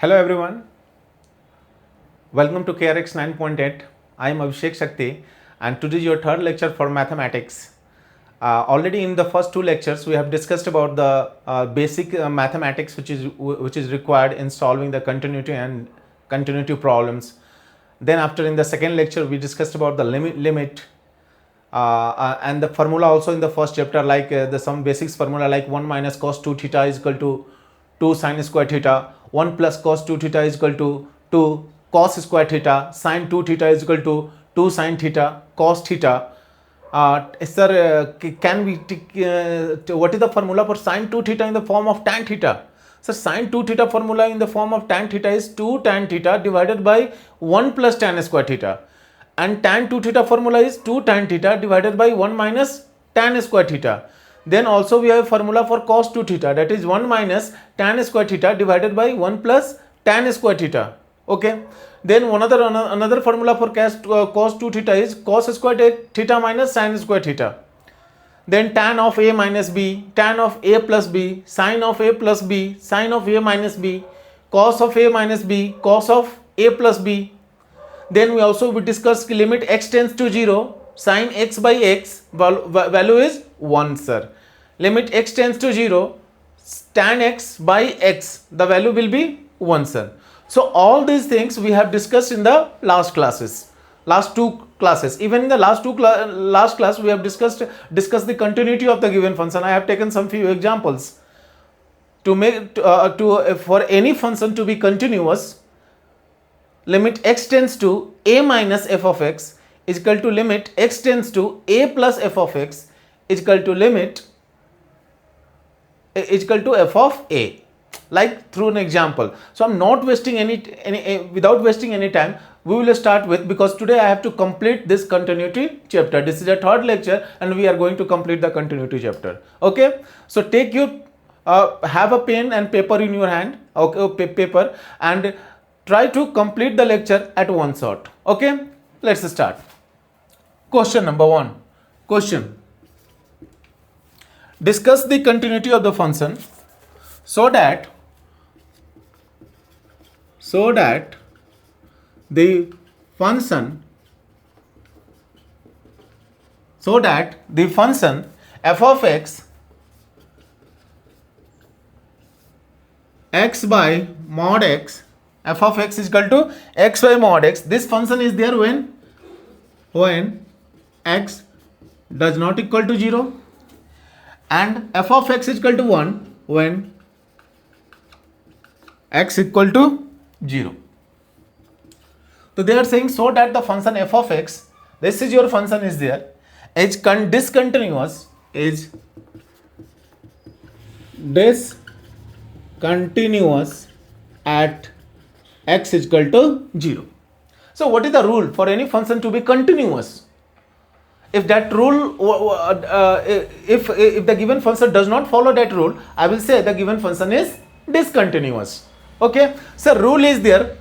Hello everyone, welcome to KRX 9.8. I am Abhishek Shakti and today is your third lecture for mathematics. Already in the first two lectures we have discussed about the basic mathematics which is required in solving the continuity and continuity problems. Then after in the second lecture we discussed about the limit and the formula also in the first chapter, like the some basics formula like 1 minus cos 2 theta is equal to 2 sin square theta, 1 plus cos 2 theta is equal to 2 cos square theta, sin 2 theta is equal to 2 sin theta cos theta. Sir, can we what is the formula for sin 2 theta in the form of tan theta? So sin 2 theta formula in the form of tan theta is 2 tan theta divided by 1 plus tan square theta, and tan 2 theta formula is 2 tan theta divided by 1 minus tan square theta. Then also we have a formula for cos 2 theta, that is 1 minus tan square theta divided by 1 plus tan square theta. Okay. Then another formula for cos 2 theta is cos square theta minus sin square theta. Then tan of a minus b, tan of a plus b, sin of a plus b, sin of a minus b, cos of a minus b, cos of a plus b. Then we also discuss limit x tends to 0, sin x by x value is 1, sir. Limit x tends to 0, tan x by x, the value will be 1, sir. So all these things we have discussed in the last two classes. Even in the last class we have discussed the continuity of the given function. I have taken some few examples to make for any function to be continuous. Limit x tends to a minus f of x is equal to limit x tends to a plus f of x is equal to limit is equal to f of a, like through an example. So I'm not wasting without wasting any time, we will start with, because today I have to complete this continuity chapter. This is a third lecture and we are going to complete the continuity chapter. Okay, so take your have a pen and paper in your hand, okay, paper, and try to complete the lecture at one shot. Okay, let's start. Question number 1. Question: discuss the continuity of the function so that the function f of x by mod x, f of x is equal to x by mod x. This function is there when x does not equal to 0, and f of x is equal to 1 when x equal to 0. So they are saying so that the function f of x, this is your function, is there, is discontinuous at x is equal to 0. So what is the rule for any function to be continuous? If that rule, if the given function does not follow that rule, I will say the given function is discontinuous. Okay, so rule is there.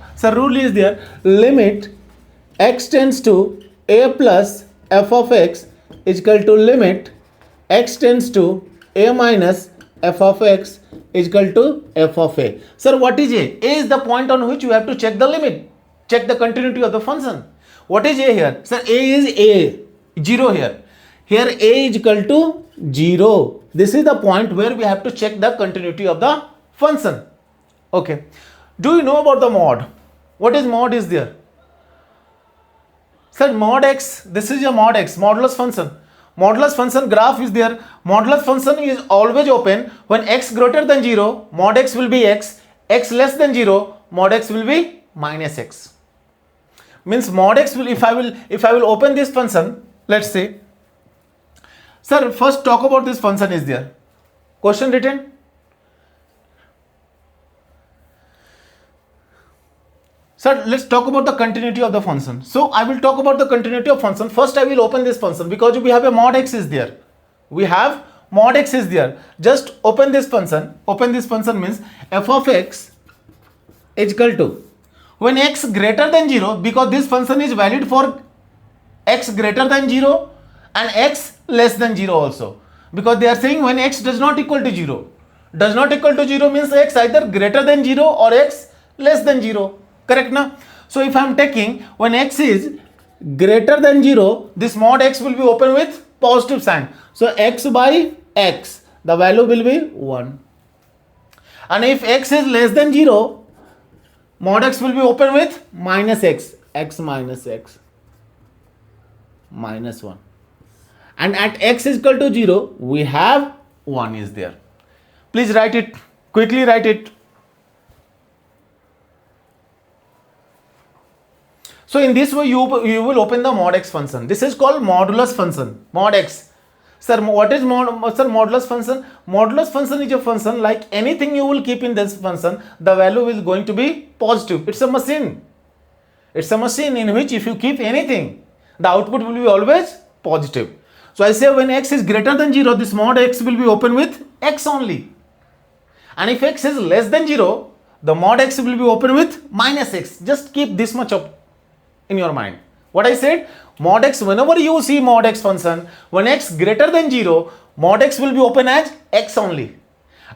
Limit x tends to a plus f of x is equal to limit x tends to a minus f of x is equal to f of a. Sir, what is a? A is the point on which you have to check the limit, check the continuity of the function. What is a here? Sir, a is a, 0 here. Here a is equal to 0. This is the point where we have to check the continuity of the function. Okay. Do you know about the mod? What is mod is there? Sir, mod x, this is your mod x, modulus function. Modulus function graph is there. Modulus function is always open when x greater than 0, mod x will be x, x less than 0, mod x will be minus x. Means mod x will, if I will open this function, let's say, sir, first talk about this function is there. Question written? Sir, let's talk about the continuity of the function. So I will talk about the continuity of function. First I will open this function because we have a mod x is there. Just open this function. Open this function means f of x is equal to, when x greater than 0, because this function is valid for x greater than 0 and x less than 0 also, because they are saying when x does not equal to 0. Does not equal to 0 means x either greater than 0 or x less than 0. Correct now? So if I am taking when x is greater than 0, this mod x will be open with positive sign. So x by x, the value will be 1. And if x is less than 0, mod x will be open with minus x, x minus x, minus 1. And at x is equal to 0, we have 1 is there. Please write it, quickly write it. So in this way you will open the mod x function. This is called modulus function, mod x. Sir, what is modulus function? Modulus function is a function like anything you will keep in this function, the value is going to be positive. It's a machine. It's a machine in which if you keep anything, the output will be always positive. So I say when x is greater than 0, this mod x will be open with x only. And if x is less than 0, the mod x will be open with minus x. Just keep this much up in your mind. What I said, mod x, whenever you see mod x function, when x greater than 0, mod x will be open as x only.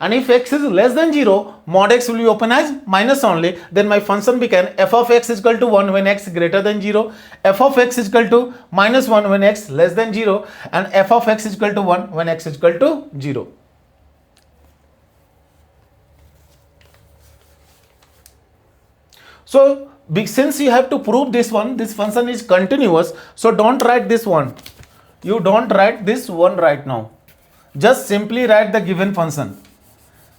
And if x is less than 0, mod x will be open as minus only. Then my function became f of x is equal to 1 when x greater than 0, f of x is equal to minus 1 when x less than 0, and f of x is equal to 1 when x is equal to 0. So since you have to prove this one, this function is continuous, so don't write this one. You don't write this one right now. Just simply write the given function.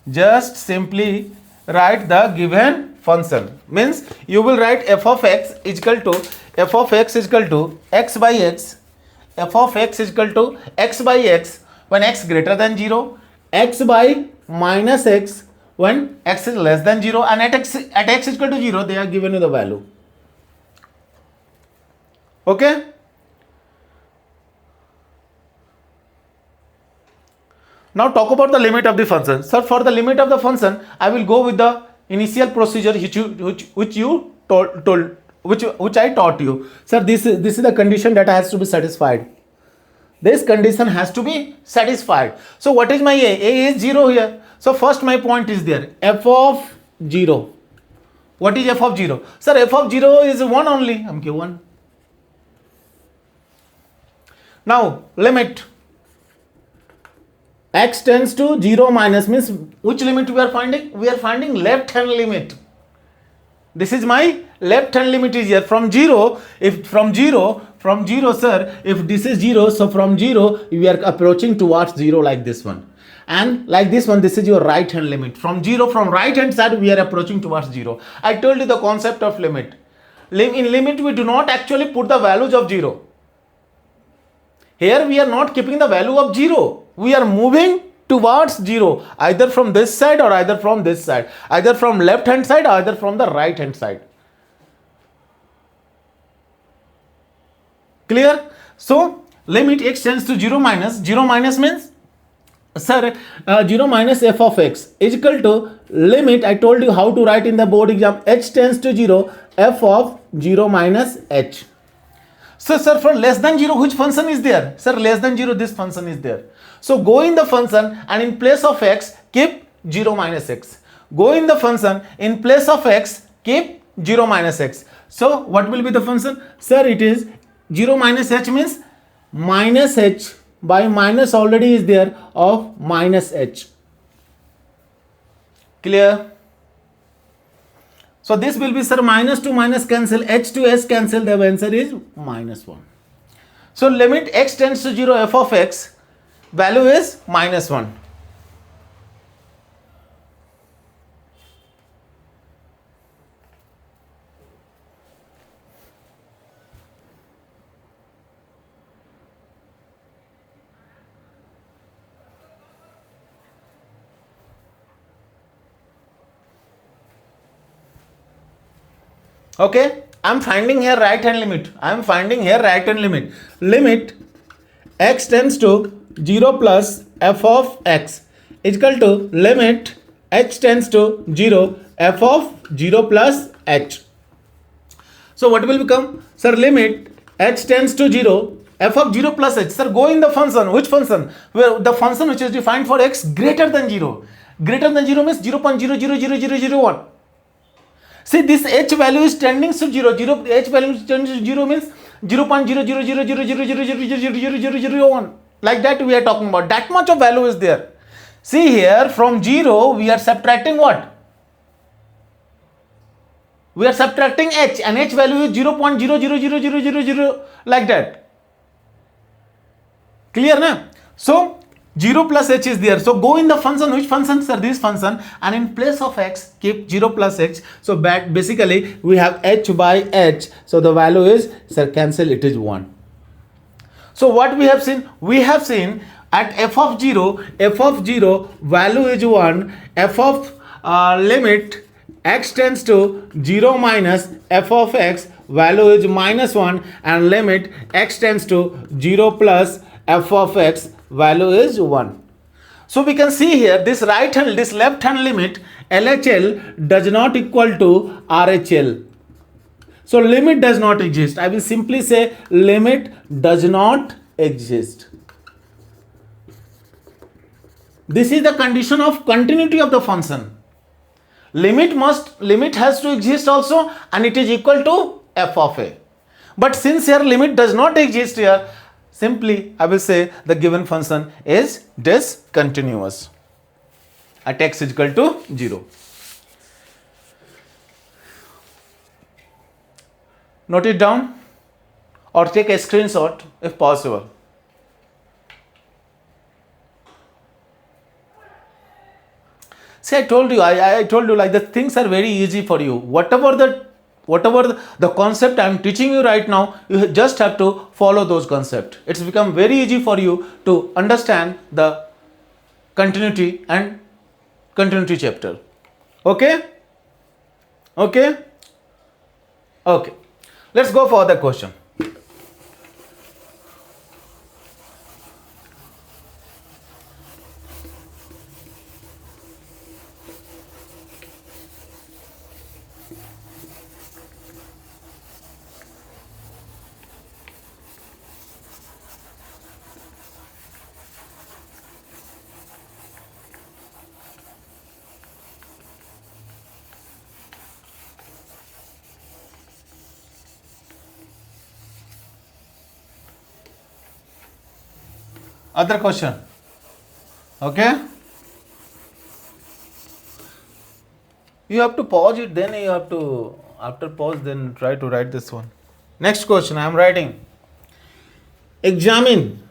Just simply write the given function. Means you will write f of x is equal to x by x, f of x is equal to x by x when x greater than 0, x by minus x when x is less than 0, and at x is equal to 0 they are given you the value. Okay. Now talk about the limit of the function. Sir, for the limit of the function, I will go with the initial procedure which I taught you. Sir, this is the condition that has to be satisfied. This condition has to be satisfied. So what is my a? A is 0 here. So first my point is there, f of 0. What is f of 0? Sir, f of 0 is 1 only. I'm given 1. Now limit x tends to 0 minus, means which limit we are finding? We are finding left hand limit. This is my left hand limit is here from 0. If from 0 sir, if this is 0, so from 0 we are approaching towards 0 like this one, and like this one, this is your right hand limit. From 0, from right hand side we are approaching towards 0. I told you the concept of limit. In limit we do not actually put the values of 0. Here we are not keeping the value of 0. We are moving towards 0, either from this side or either from this side, either from left hand side or either from the right hand side. Clear? So limit x tends to 0 minus means, sir, 0 minus f of x is equal to limit. I told you how to write in the board exam. H tends to 0, f of 0 minus h. So sir, for less than 0, which function is there? Sir, less than 0, this function is there. So go in the function and in place of x, keep 0 minus x. Go in the function, in place of x, keep 0 minus x. So what will be the function? Sir, it is 0 minus h means minus h by minus already is there of minus h. Clear? So this will be, sir, minus to minus cancel, h to s cancel, the answer is minus 1. So limit x tends to 0 f of x, value is minus 1. Okay, I am finding here right hand limit. Limit x tends to 0 plus f of x is equal to limit h tends to 0 f of 0 plus h. So what will become? Sir, limit h tends to 0 f of 0 plus h. Sir, go in the function. Which function? Where the function which is defined for x greater than 0. Greater than 0 means 0.0000001. See, this h value is tending to 0. H value is tending to 0 means 0.0000000000001. Like that we are talking about. That much of value is there. See here, from 0 we are subtracting what? We are subtracting h, and h value is 0.0000000 like that. Clear na? So 0 plus h is there. So go in the function. Which functions are this function? And in place of x, keep 0 plus h. So basically we have h by h. So the value is, sir, cancel, it is 1. So what we have seen? We have seen at f of 0 value is 1. F of limit x tends to 0 minus f of x value is minus 1, and limit x tends to 0 plus f of x value is 1. So we can see here this left hand limit LHL does not equal to RHL. So limit does not exist. I will simply say limit does not exist. This is the condition of continuity of the function. Limit has to exist also, and it is equal to f of a. But since here limit does not exist here, simply I will say the given function is discontinuous at x is equal to 0. Note it down or take a screenshot if possible. See, I told you like the things are very easy for you. Whatever the concept I am teaching you right now, you just have to follow those concepts. It's become very easy for you to understand the continuity and continuity chapter. Okay? Okay? Okay. Let's go for the question. Other question. Okay? You have to pause it, then you have to, after pause, then try to write this one. Next question I am writing. Examine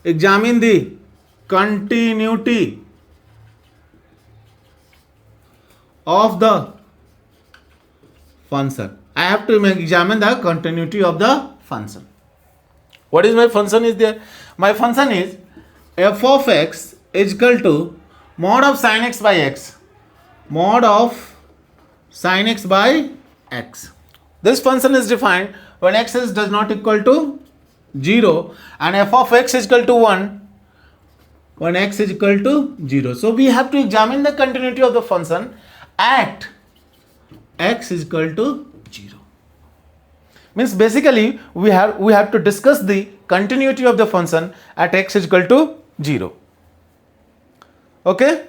the continuity of the function. I have to examine the continuity of the function. What is my function is there? My function is f of x is equal to mod of sin x by x. Mod of sin x by x. This function is defined when x does not equal to 0 and f of x is equal to 1 when x is equal to 0. So we have to examine the continuity of the function at x is equal to 0. Means basically we have to discuss the continuity of the function at x is equal to 0. Okay?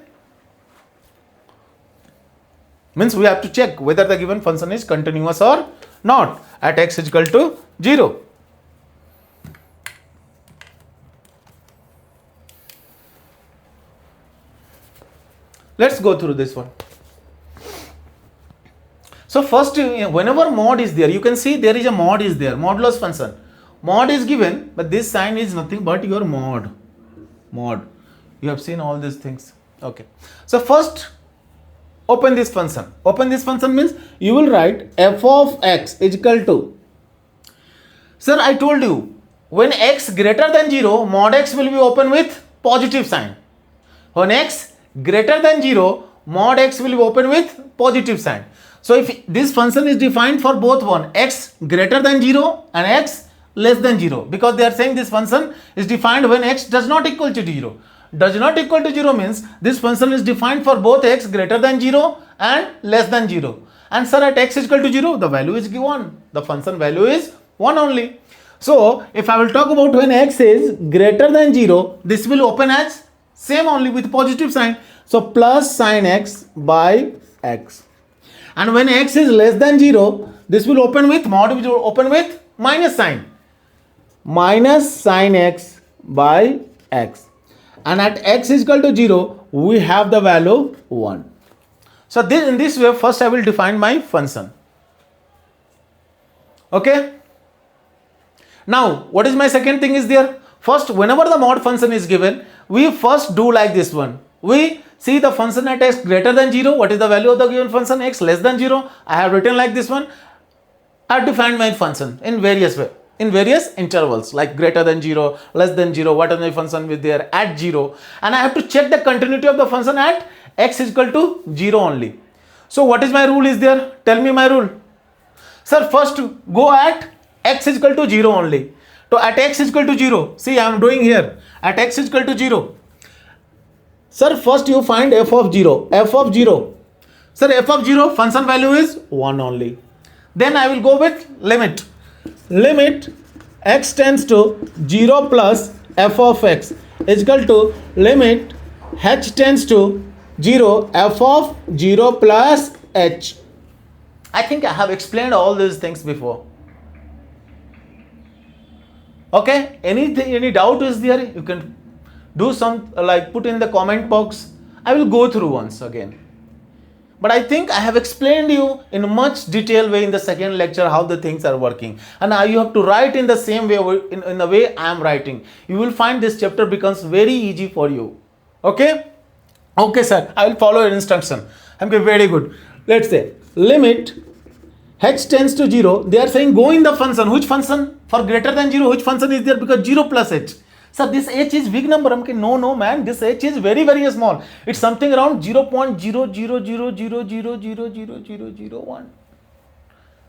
Means we have to check whether the given function is continuous or not at x is equal to 0. Let's go through this one. So first, whenever mod is there, you can see there is a mod is there, modulus function. Mod is given, but this sign is nothing but your mod. Mod. You have seen all these things. Okay. So first, open this function. Open this function means you will write f of x is equal to. Sir, I told you, when x greater than 0, mod x will be open with positive sign. When x greater than 0, mod x will be open with positive sign. So if this function is defined for both one, x greater than 0 and x less than 0, because they are saying this function is defined when x does not equal to 0. Does not equal to 0 means this function is defined for both x greater than 0 and less than 0. And sir, at x is equal to 0, the value is 1. The function value is 1 only. So if I will talk about when x is greater than 0, this will open as Same only with positive sign. So plus sin x by x. And when x is less than 0, this will open with mod, which will open with minus sign. Minus sin x by x. And at x is equal to 0, we have the value 1. So this, in this way, first I will define my function. Okay. Now, what is my second thing is there? First, whenever the mod function is given, we first do like this one. We see the function at x greater than 0. What is the value of the given function? X less than 0. I have written like this one. I have defined my function in various way, in various intervals, like greater than 0, less than 0, what is my function with there at 0. And I have to check the continuity of the function at x is equal to 0 only. So what is my rule is there? Tell me my rule. Sir, first go at x is equal to 0 only. So at x is equal to 0, see I am doing here, at x is equal to 0. Sir, first you find f of 0. F of 0. Sir, f of 0 function value is 1 only. Then I will go with limit. Limit x tends to 0 plus f of x is equal to limit h tends to 0 f of 0 plus h. I think I have explained all these things before. Okay, any doubt is there? You can do some, like put in the comment box. I will go through once again. But I think I have explained you in a much detailed way in the second lecture how the things are working. And now you have to write in the same way, in the way I am writing. You will find this chapter becomes very easy for you. Okay? Okay, sir. I will follow your instruction. Okay, very good. Let's say limit h tends to 0. They are saying go in the function. Which function? For greater than 0, which function is there? Because 0 plus h. Sir, this h is big number. I'm saying, no, man. This h is very, very small. It's something around 0.00000000001.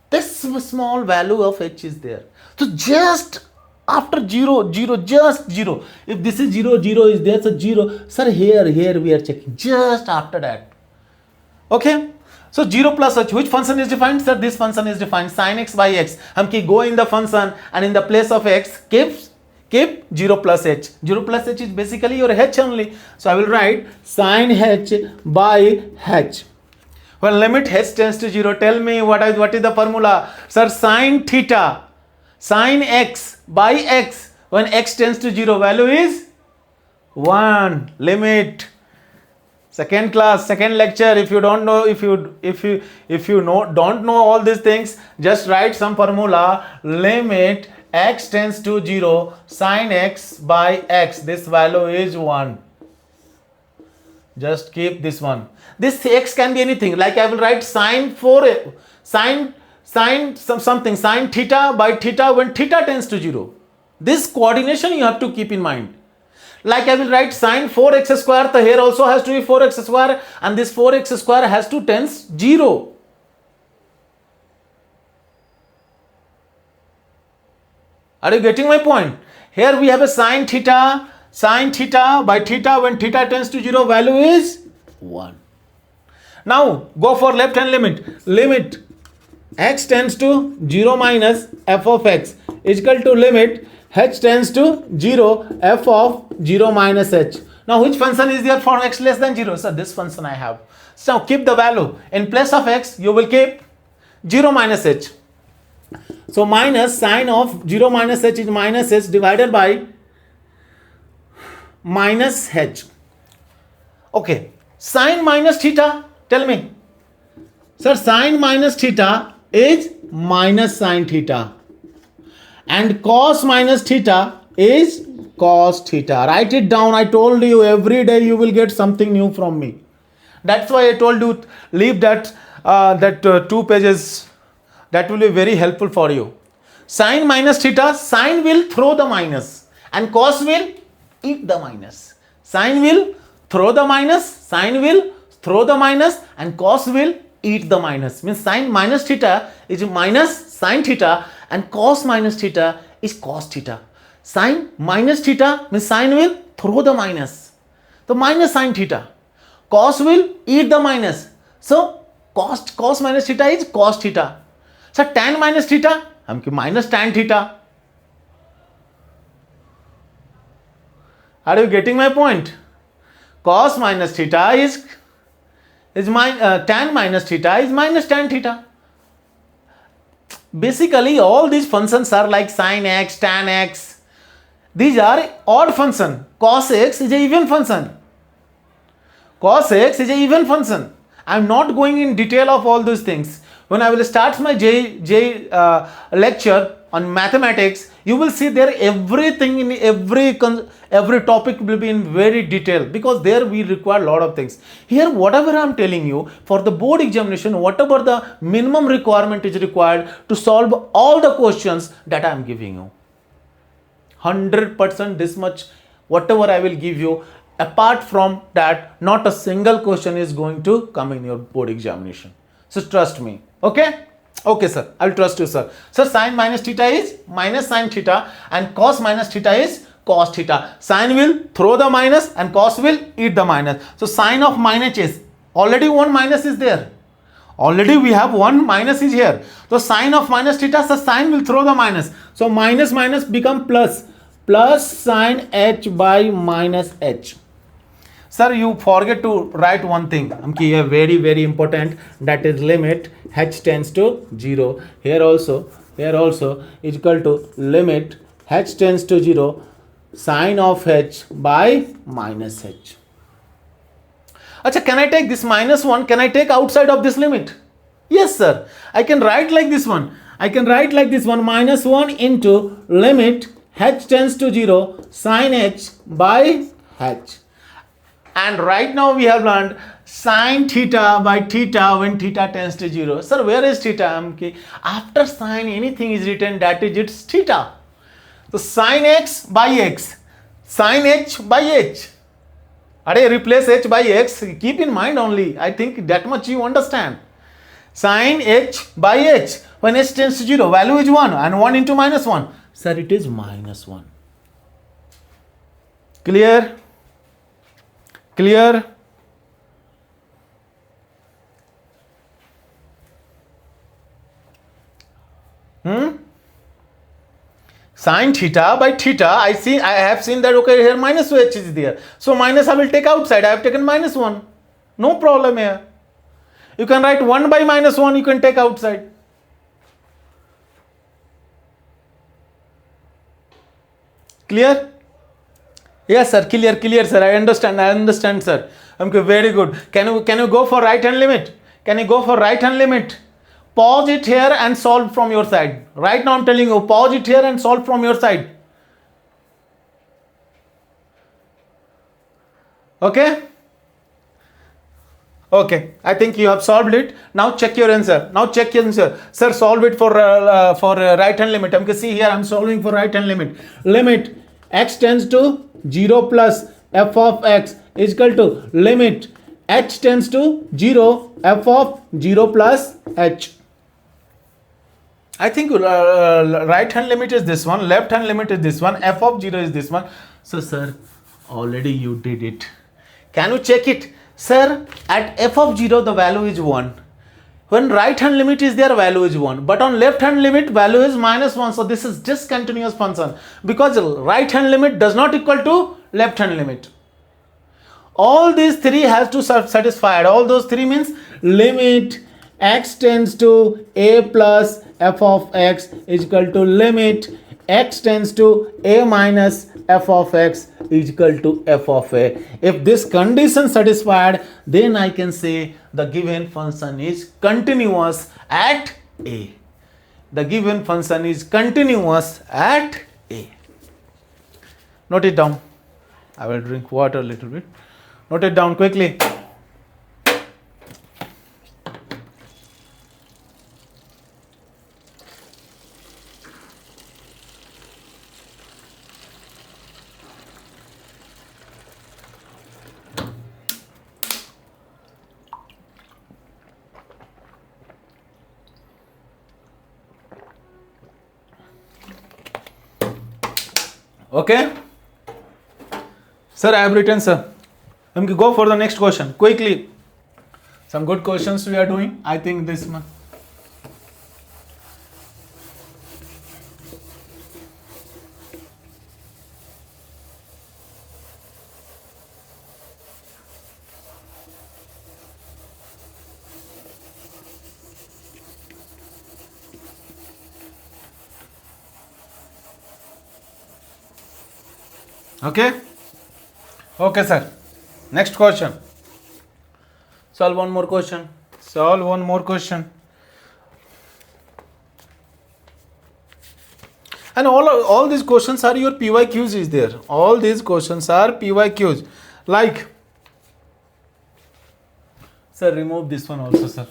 This small value of h is there. So just after 0, just 0. If this is 0, 0 is there, so 0. Sir, here we are checking. Just after that. Okay. So 0 plus h, which function is defined? Sir, this function is defined sin x by x. हम की go in the function and in the place of x keep 0 plus h. 0 plus h is basically your h only. So I will write sin h by h. When limit h tends to 0, tell me what is the formula? Sir, sin theta, sin x by x. When x tends to 0, value is 1. Limit. Second class, second lecture. If you don't know, if you don't know all these things, just write some formula. Limit x tends to 0, sin x by x. This value is 1. Just keep this one. This x can be anything. Like I will write sin theta by theta when theta tends to 0. This coordination you have to keep in mind. Like I will write sin 4x square, so here also has to be 4x square, and this 4x square has to tends 0. Are you getting my point? Here we have a sin theta by theta when theta tends to 0, value is 1. Now go for left hand limit. Limit x tends to 0 minus f of x is equal to limit h tends to 0 f of 0 minus h. Now which function is there for x less than 0? So this function I have. So keep the value. In place of x you will keep 0 minus h. So minus sine of 0 minus h is minus h divided by minus h. Okay. Sine minus theta, tell me. Sir, sine minus theta is minus sine theta. And cos minus theta is cos theta. Write it down. I told you every day you will get something new from me. That's why I told you leave that 2 pages. That will be very helpful for you. Sine minus theta, sine will throw the minus and cos will eat the minus. Sine will throw the minus, sine will throw the minus, and cos will eat the minus. Means sine minus theta is minus sine theta and cos minus theta is cos theta. Sine minus theta means sine will throw the minus. The minus sine theta. Cos will eat the minus. So cos minus theta is cos theta. So tan minus theta, हम की minus tan theta. Are you getting my point? cos minus theta is tan minus theta is minus tan theta. Basically, all these functions are like sin x, tan x. These are odd function. Cos x is a even function. Cos x is a even function. I am not going in detail of all these things. When I will start my lecture on mathematics, you will see there everything in every topic will be in very detail, because there we require a lot of things. Here whatever I am telling you, for the board examination, whatever the minimum requirement is required to solve all the questions that I am giving you, 100% this much whatever I will give you. Apart from that, not a single question is going to come in your board examination. So trust me. Okay? Okay, sir. I will trust you, sir. So sin minus theta is minus sin theta and cos minus theta is cos theta. Sin will throw the minus and cos will eat the minus. So sin of minus is already one minus is there. Already we have one minus is here. So sin of minus theta, so sin will throw the minus. So minus minus become plus. Plus sin h by minus h. Sir, you forget to write one thing. Here very important, that is limit h tends to 0. Here also is equal to limit h tends to 0 sin of h by minus h. Achha, can I take this minus 1? Can I take outside of this limit? Yes, sir. I can write like this one. I can write like this one, minus 1 into limit h tends to 0 sin h by h. And right now we have learned sin theta by theta when theta tends to 0. Sir, where is theta? After sin, anything is written, that is its theta. So sin x by x, sin h by h. Replace h by x. Keep in mind only. I think that much you understand. Sin h by h. When h tends to 0, value is 1 and 1 into minus 1. Sir, it is minus 1. Clear? Clear? Sin theta by theta, I have seen that, okay, here minus h is there. So minus I will take outside. I have taken minus 1. No problem here. You can write 1 by minus 1, you can take outside. Clear? Yes, sir. Clear, sir. I understand, sir. Okay, very good. Can you go for right hand limit? Can you go for right hand limit? Pause it here and solve from your side. Right now I'm telling you, pause it here and solve from your side. Okay? Okay, I think you have solved it. Now check your answer. Sir, solve it for right hand limit. You can see here I'm solving for right hand limit. Limit x tends to 0 plus f of x is equal to limit h tends to 0 f of 0 plus h. I think right hand limit is this one, left hand limit is this one, f of 0 is this one. So sir, already you did it. Can you check it? Sir, at f of 0 the value is 1. When right hand limit is there, value is 1. But on left hand limit, value is minus 1. So this is discontinuous function, because right hand limit does not equal to left hand limit. All these three has to satisfy. All those three means limit x tends to a plus f of x is equal to limit x tends to a minus f of x is equal to f of a. If this condition satisfied, then I can say the given function is continuous at a. The given function is continuous at a. Note it down. I will drink water a little bit. Note it down quickly. Okay, sir, I have written, sir. We can go for the next question quickly. Some good questions we are doing. I think this one. Okay? Okay, sir. Next question. Solve one more question. Solve one more question. And all these questions are your PYQs is there. All these questions are PYQs. Like, sir, remove this one also, sir.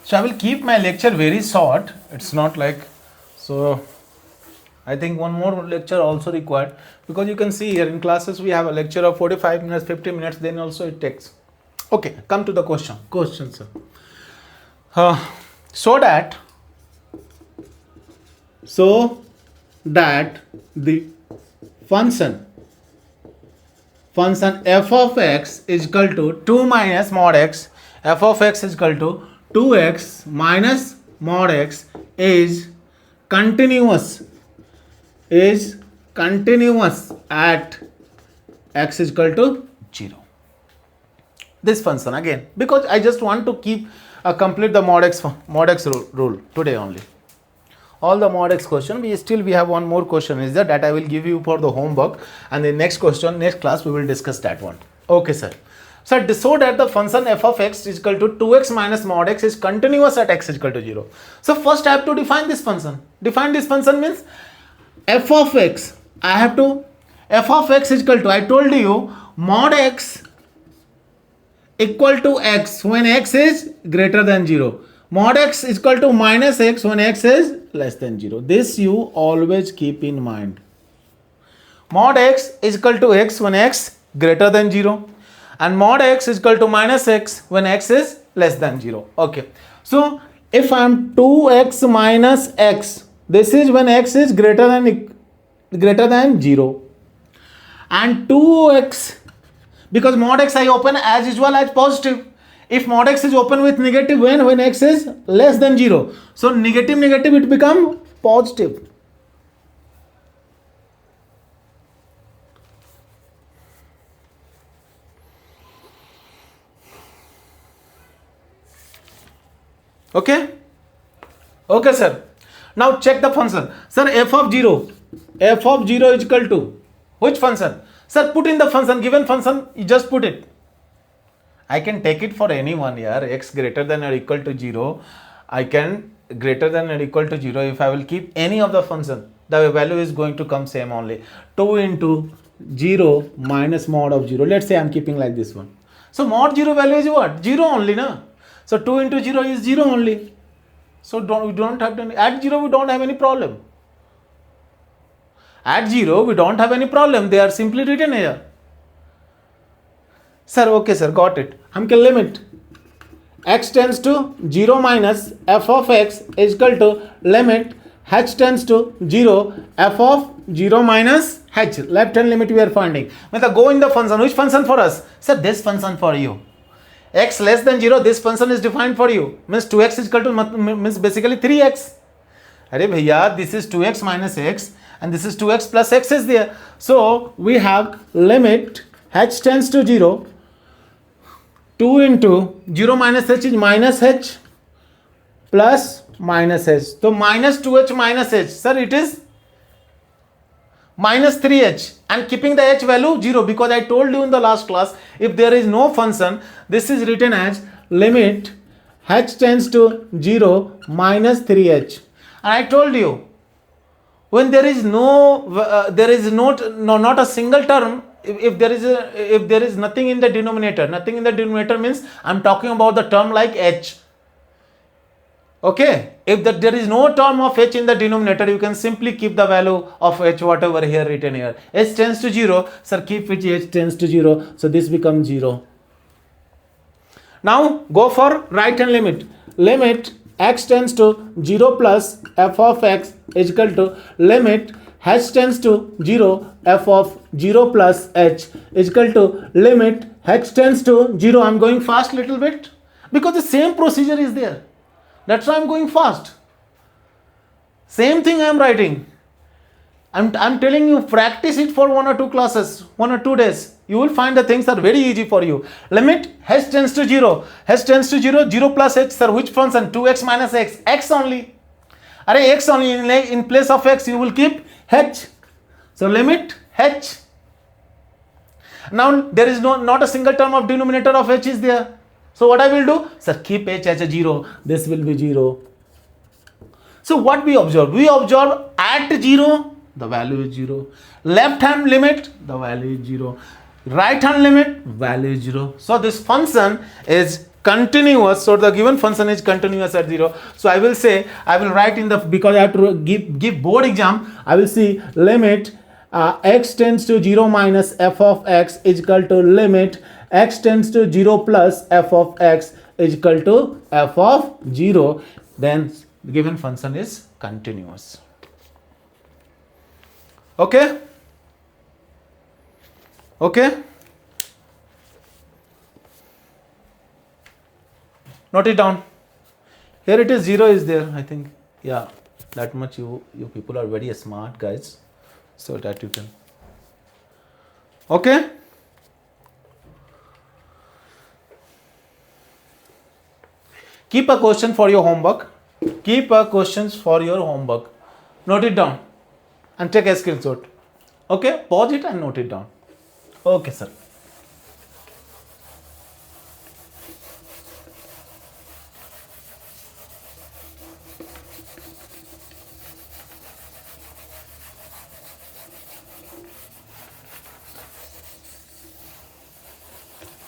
So I will keep my lecture very short. It's not like, so I think one more lecture also required, because you can see here in classes we have a lecture of 45 minutes, 50 minutes, then also it takes. Okay, come to the question. Question, sir. So that the function f of x is equal to 2 minus mod x, f of x is equal to 2x minus mod x is continuous at x is equal to 0. This function again, because I just want to keep complete the mod x rule today only. All the mod x question, we have one more question is that I will give you for the homework, and the next question, next class we will discuss that one. Okay, sir. So that the function f of x is equal to 2x minus mod x is continuous at x is equal to 0. So first I have to define this function. Define this function means f of x, f of x is equal to, I told you, mod x equal to x when x is greater than 0. Mod x is equal to minus x when x is less than 0. This you always keep in mind. Mod x is equal to x when x greater than 0. And mod x is equal to minus x when x is less than 0. Okay. So if I am 2x minus x, this is when x is greater than 0. And 2x, because mod x I open as usual as positive. If mod x is open with negative when x is less than 0. So negative it become positive. Okay? Okay, sir. Now check the function. Sir, f of 0 is equal to which function? Sir, put in the function, given function, you just put it. I can take it for anyone here, x greater than or equal to 0. I can greater than or equal to 0. If I will keep any of the function, the value is going to come same only. 2 into 0 minus mod of 0. Let's say I am keeping like this one. So mod 0 value is what? 0 only, na? So 2 into 0 is 0 only. So we don't have to, at 0 we don't have any problem. At 0 we don't have any problem. They are simply written here. Sir, okay, sir, got it. हम can limit x tends to 0 minus f of x is equal to limit h tends to 0 f of 0 minus h. Left hand limit we are finding. Means go in the function. Which function for us? Sir, this function for you. X less than 0, this function is defined for you. Means 2x is equal to, means basically 3x. Arey bhaiya, this is 2x minus x and this is 2x plus x is there. So we have limit h tends to 0. 2 into 0 minus h is minus h plus minus h. So minus 2h minus h. Sir, it is minus 3h, and keeping the h value 0, because I told you in the last class, if there is no function, this is written as limit h tends to 0 minus 3h. And I told you, when there is not a single term, if there is nothing in the denominator, means I'm talking about the term like h. Okay, if there is no term of h in the denominator, you can simply keep the value of h whatever here written here. H tends to 0, sir, keep it h tends to 0, so this becomes 0. Now go for right hand limit. Limit x tends to 0 plus f of x is equal to limit h tends to 0 f of 0 plus h is equal to limit h tends to 0. I'm going fast little bit because the same procedure is there. That's why I'm going fast. Same thing I am writing. I'm telling you, practice it for 1 or 2 classes, 1 or 2 days. You will find the things are very easy for you. Limit h tends to 0. H tends to 0, 0 plus h, sir, which function? 2x minus x, x only. Array x only, in place of x you will keep h. So limit h. Now there is not a single term of denominator of h is there. So what I will do? Sir, keep h as a 0. This will be 0. So what we observe? We observe at 0, the value is 0. Left hand limit, the value is 0. Right hand limit, value is 0. So this function is continuous. So the given function is continuous at 0. So I will say, I will write in the, because I have to give board exam, I will see limit x tends to 0 minus f of x is equal to limit x tends to 0 plus f of x is equal to f of 0. Then the given function is continuous. Okay? Okay? Note it down. Here it is 0 is there, I think. Yeah, that much you people are very smart guys. So that you can. Okay? Keep a question for your homework. Keep a questions for your homework. Note it down and take a screenshot. Okay? Pause it and note it down. Okay, sir.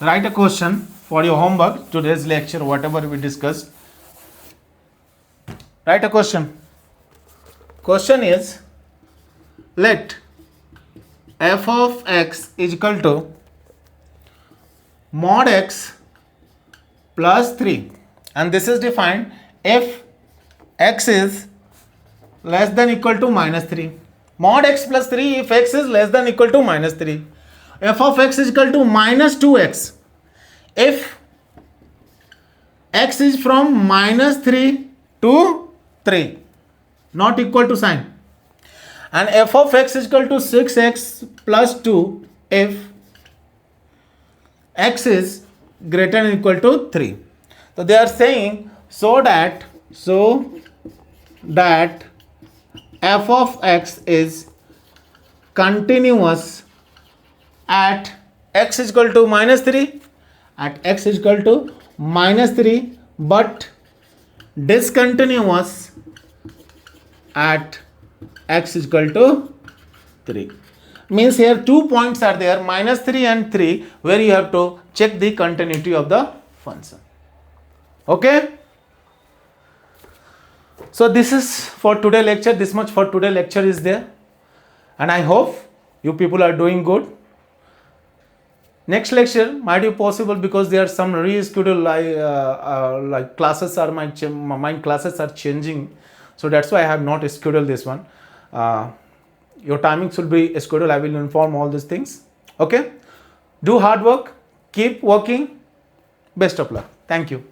Write a question for your homework, today's lecture, whatever we discussed. Write a question. Question is, let f of x is equal to mod x plus 3, and this is defined if x is less than equal to minus 3. Mod x plus 3 if x is less than equal to minus 3. F of x is equal to minus 2x if x is from minus 3 to 3, not equal to sign, and f of x is equal to 6x plus 2 if x is greater than equal to 3. So they are saying so that f of x is continuous at x is equal to minus 3, at x is equal to minus 3, but discontinuous at x is equal to 3. Means here 2 points are there, minus 3 and 3, where you have to check the continuity of the function. Okay? So this is for today lecture. This much for today lecture is there, and I hope you people are doing good. Next lecture might be possible because there are some reschedule like classes are my classes are changing, so that's why I have not scheduled this one. Your timings will be scheduled. I will inform all these things. Okay, do hard work, keep working. Best of luck. Thank you.